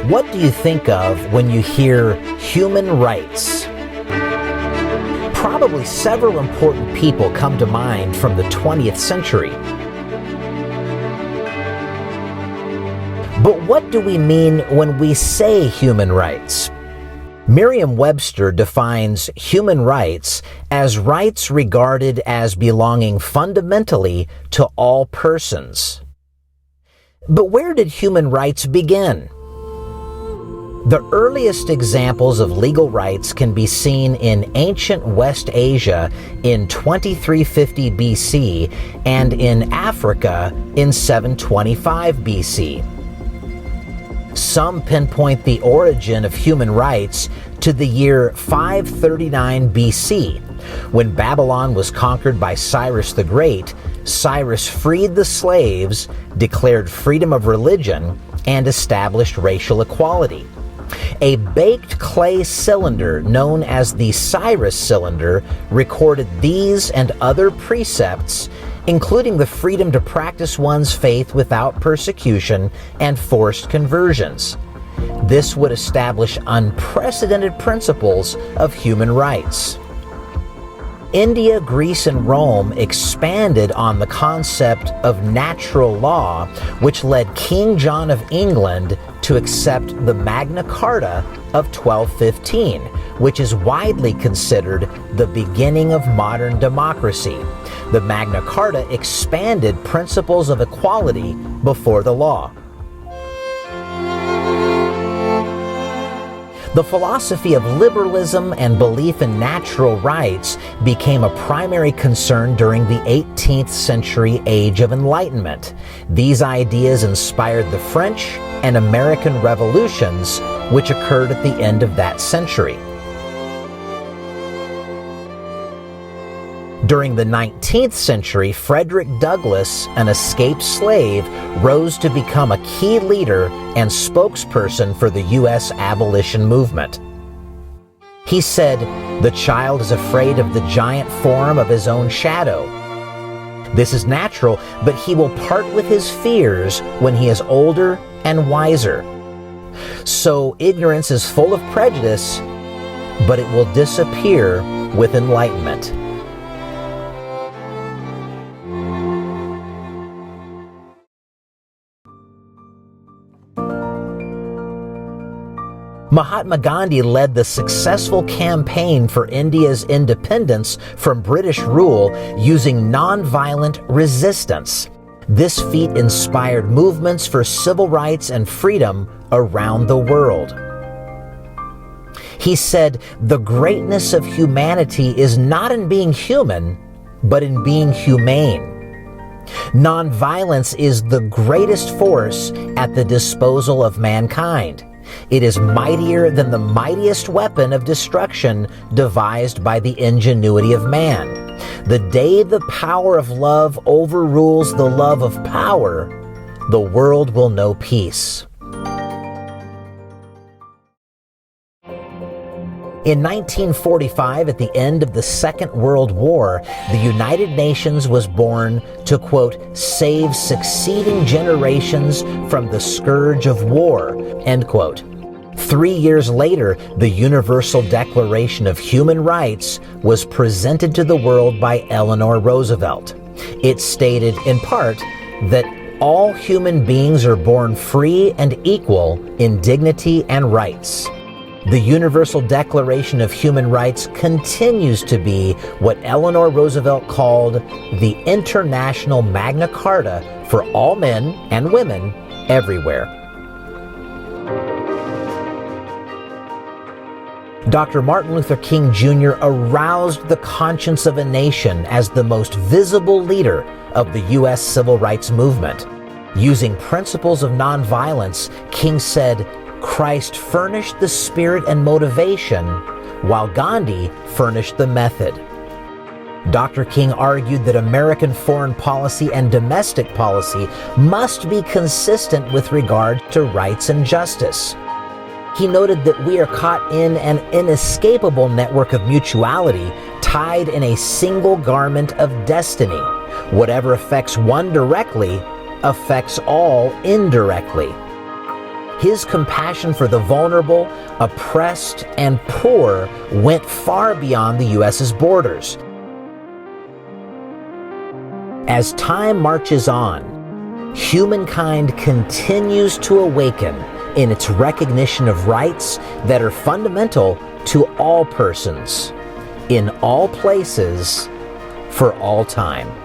What do you think of when you hear human rights? Probably several important people come to mind from the 20th century. But what do we mean when we say human rights? Merriam-Webster defines human rights as rights regarded as belonging fundamentally to all persons. But where did human rights begin? The earliest examples of legal rights can be seen in ancient West Asia in 2350 BC and in Africa in 725 BC. Some pinpoint the origin of human rights to the year 539 BC, when Babylon was conquered by Cyrus the Great. Cyrus freed the slaves, declared freedom of religion, and established racial equality. A baked clay cylinder known as the Cyrus cylinder recorded these and other precepts, including the freedom to practice one's faith without persecution and forced conversions. This would establish unprecedented principles of human rights. India, Greece, and Rome expanded on the concept of natural law, which led King John of England to accept the Magna Carta of 1215, which is widely considered the beginning of modern democracy. The Magna Carta expanded principles of equality before the law. The philosophy of liberalism and belief in natural rights became a primary concern during the 18th century Age of Enlightenment. These ideas inspired the French and American revolutions, which occurred at the end of that century. During the 19th century, Frederick Douglass, an escaped slave, rose to become a key leader and spokesperson for the U.S. Abolition Movement. He said, "The child is afraid of the giant form of his own shadow. This is natural, but he will part with his fears when he is older and wiser. So ignorance is full of prejudice, but it will disappear with enlightenment." Mahatma Gandhi led the successful campaign for India's independence from British rule using nonviolent resistance. This feat inspired movements for civil rights and freedom around the world. He said, "The greatness of humanity is not in being human, but in being humane. Nonviolence is the greatest force at the disposal of mankind. It is mightier than the mightiest weapon of destruction devised by the ingenuity of man. The day the power of love overrules the love of power, the world will know peace." In 1945, at the end of the Second World War, the United Nations was born to, quote, "save succeeding generations from the scourge of war," end quote. 3 years later, the Universal Declaration of Human Rights was presented to the world by Eleanor Roosevelt. It stated, in part, that all human beings are born free and equal in dignity and rights. The Universal Declaration of Human Rights continues to be what Eleanor Roosevelt called the International Magna Carta for all men and women everywhere. Dr. Martin Luther King Jr. aroused the conscience of a nation as the most visible leader of the U.S. Civil Rights Movement. Using principles of nonviolence, King said, "Christ furnished the spirit and motivation, while Gandhi furnished the method." Dr. King argued that American foreign policy and domestic policy must be consistent with regard to rights and justice. He noted that we are caught in an inescapable network of mutuality, tied in a single garment of destiny. Whatever affects one directly affects all indirectly. his compassion for the vulnerable, oppressed, and poor went far beyond the U.S.'s borders. As time marches on, humankind continues to awaken in its recognition of rights that are fundamental to all persons, in all places, for all time.